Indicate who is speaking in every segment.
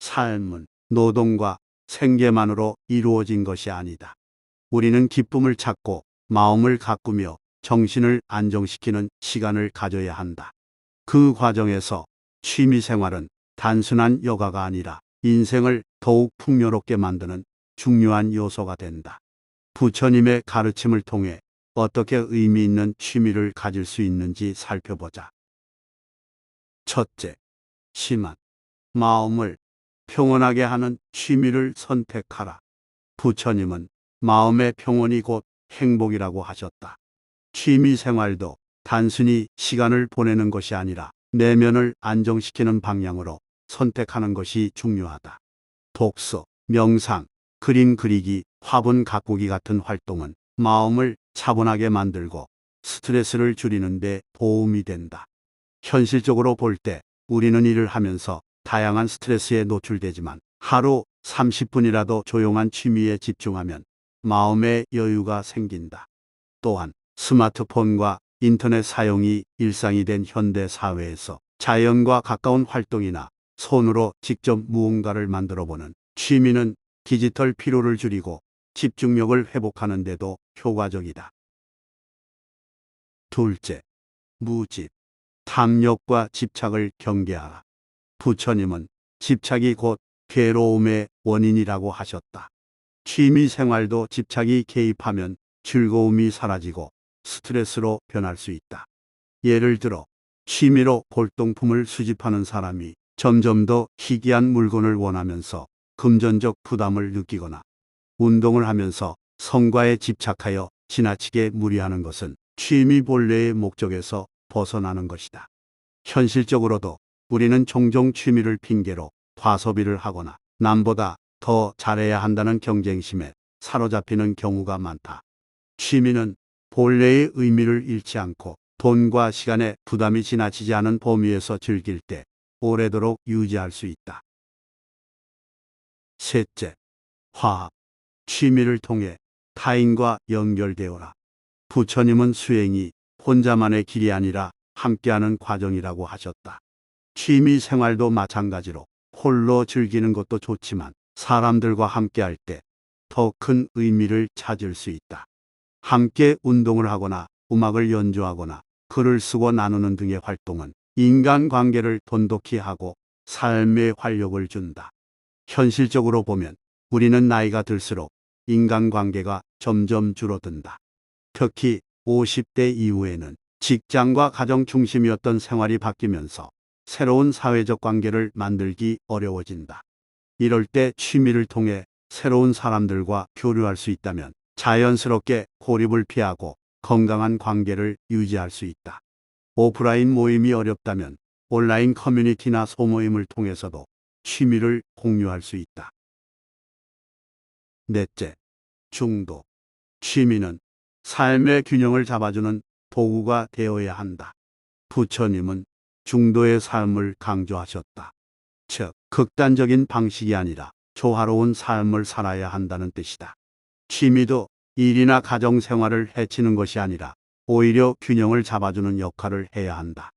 Speaker 1: 삶은 노동과 생계만으로 이루어진 것이 아니다. 우리는 기쁨을 찾고 마음을 가꾸며 정신을 안정시키는 시간을 가져야 한다. 그 과정에서 취미 생활은 단순한 여가가 아니라 인생을 더욱 풍요롭게 만드는 중요한 요소가 된다. 부처님의 가르침을 통해 어떻게 의미 있는 취미를 가질 수 있는지 살펴보자. 첫째, 심한 마음을 평온하게 하는 취미를 선택하라. 부처님은 마음의 평온이 곧 행복이라고 하셨다. 취미 생활도 단순히 시간을 보내는 것이 아니라 내면을 안정시키는 방향으로 선택하는 것이 중요하다. 독서, 명상, 그림 그리기, 화분 가꾸기 같은 활동은 마음을 차분하게 만들고 스트레스를 줄이는 데 도움이 된다. 현실적으로 볼 때 우리는 일을 하면서 다양한 스트레스에 노출되지만 하루 30분이라도 조용한 취미에 집중하면 마음의 여유가 생긴다. 또한 스마트폰과 인터넷 사용이 일상이 된 현대 사회에서 자연과 가까운 활동이나 손으로 직접 무언가를 만들어 보는 취미는 디지털 피로를 줄이고 집중력을 회복하는 데도 효과적이다. 둘째, 무집, 탐욕과 집착을 경계하라. 부처님은 집착이 곧 괴로움의 원인이라고 하셨다. 취미 생활도 집착이 개입하면 즐거움이 사라지고 스트레스로 변할 수 있다. 예를 들어 취미로 골동품을 수집하는 사람이 점점 더 희귀한 물건을 원하면서 금전적 부담을 느끼거나 운동을 하면서 성과에 집착하여 지나치게 무리하는 것은 취미 본래의 목적에서 벗어나는 것이다. 현실적으로도 우리는 종종 취미를 핑계로 과소비를 하거나 남보다 더 잘해야 한다는 경쟁심에 사로잡히는 경우가 많다. 취미는 본래의 의미를 잃지 않고 돈과 시간의 부담이 지나치지 않은 범위에서 즐길 때 오래도록 유지할 수 있다. 셋째, 화합. 취미를 통해 타인과 연결되어라. 부처님은 수행이 혼자만의 길이 아니라 함께하는 과정이라고 하셨다. 취미 생활도 마찬가지로 홀로 즐기는 것도 좋지만 사람들과 함께할 때 더 큰 의미를 찾을 수 있다. 함께 운동을 하거나 음악을 연주하거나 글을 쓰고 나누는 등의 활동은 인간관계를 돈독히 하고 삶의 활력을 준다. 현실적으로 보면 우리는 나이가 들수록 인간관계가 점점 줄어든다. 특히 50대 이후에는 직장과 가정 중심이었던 생활이 바뀌면서 새로운 사회적 관계를 만들기 어려워진다. 이럴 때 취미를 통해 새로운 사람들과 교류할 수 있다면 자연스럽게 고립을 피하고 건강한 관계를 유지할 수 있다. 오프라인 모임이 어렵다면 온라인 커뮤니티나 소모임을 통해서도 취미를 공유할 수 있다. 넷째, 중도. 취미는 삶의 균형을 잡아주는 도구가 되어야 한다. 부처님은 중도의 삶을 강조하셨다. 즉, 극단적인 방식이 아니라 조화로운 삶을 살아야 한다는 뜻이다. 취미도 일이나 가정 생활을 해치는 것이 아니라 오히려 균형을 잡아주는 역할을 해야 한다.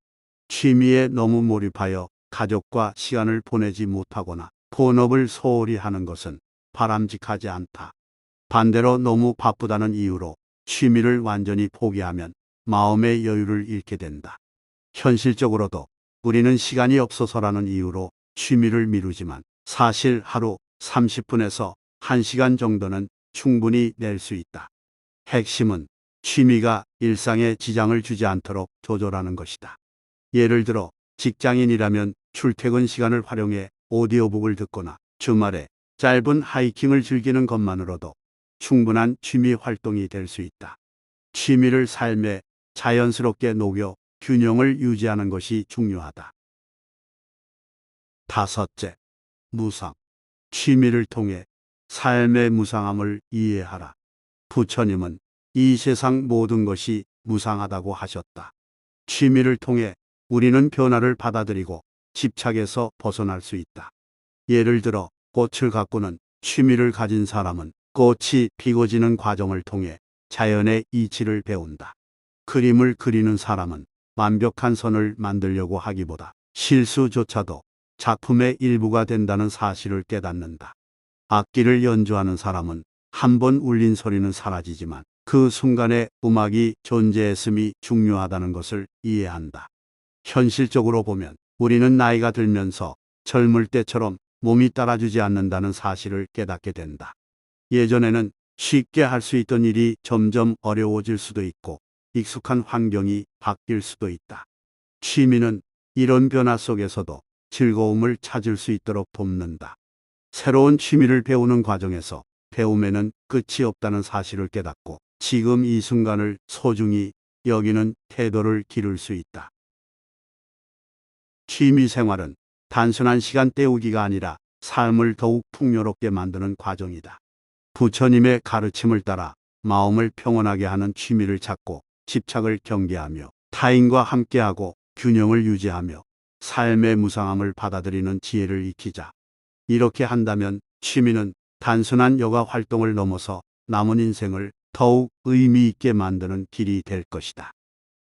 Speaker 1: 취미에 너무 몰입하여 가족과 시간을 보내지 못하거나 본업을 소홀히 하는 것은 바람직하지 않다. 반대로 너무 바쁘다는 이유로 취미를 완전히 포기하면 마음의 여유를 잃게 된다. 현실적으로도 우리는 시간이 없어서라는 이유로 취미를 미루지만 사실 하루 30분에서 1시간 정도는 충분히 낼 수 있다. 핵심은 취미가 일상에 지장을 주지 않도록 조절하는 것이다. 예를 들어 직장인이라면 출퇴근 시간을 활용해 오디오북을 듣거나 주말에 짧은 하이킹을 즐기는 것만으로도 충분한 취미 활동이 될 수 있다. 취미를 삶에 자연스럽게 녹여 균형을 유지하는 것이 중요하다. 다섯째, 무상. 취미를 통해 삶의 무상함을 이해하라. 부처님은 이 세상 모든 것이 무상하다고 하셨다. 취미를 통해 우리는 변화를 받아들이고 집착에서 벗어날 수 있다. 예를 들어 꽃을 가꾸는 취미를 가진 사람은 꽃이 피고 지는 과정을 통해 자연의 이치를 배운다. 그림을 그리는 사람은 완벽한 선을 만들려고 하기보다 실수조차도 작품의 일부가 된다는 사실을 깨닫는다. 악기를 연주하는 사람은 한 번 울린 소리는 사라지지만 그 순간에 음악이 존재했음이 중요하다는 것을 이해한다. 현실적으로 보면 우리는 나이가 들면서 젊을 때처럼 몸이 따라주지 않는다는 사실을 깨닫게 된다. 예전에는 쉽게 할 수 있던 일이 점점 어려워질 수도 있고 익숙한 환경이 바뀔 수도 있다. 취미는 이런 변화 속에서도 즐거움을 찾을 수 있도록 돕는다. 새로운 취미를 배우는 과정에서 배움에는 끝이 없다는 사실을 깨닫고 지금 이 순간을 소중히 여기는 태도를 기를 수 있다. 취미 생활은 단순한 시간 때우기가 아니라 삶을 더욱 풍요롭게 만드는 과정이다. 부처님의 가르침을 따라 마음을 평온하게 하는 취미를 찾고 집착을 경계하며 타인과 함께하고 균형을 유지하며 삶의 무상함을 받아들이는 지혜를 익히자. 이렇게 한다면 취미는 단순한 여가 활동을 넘어서 남은 인생을 더욱 의미 있게 만드는 길이 될 것이다.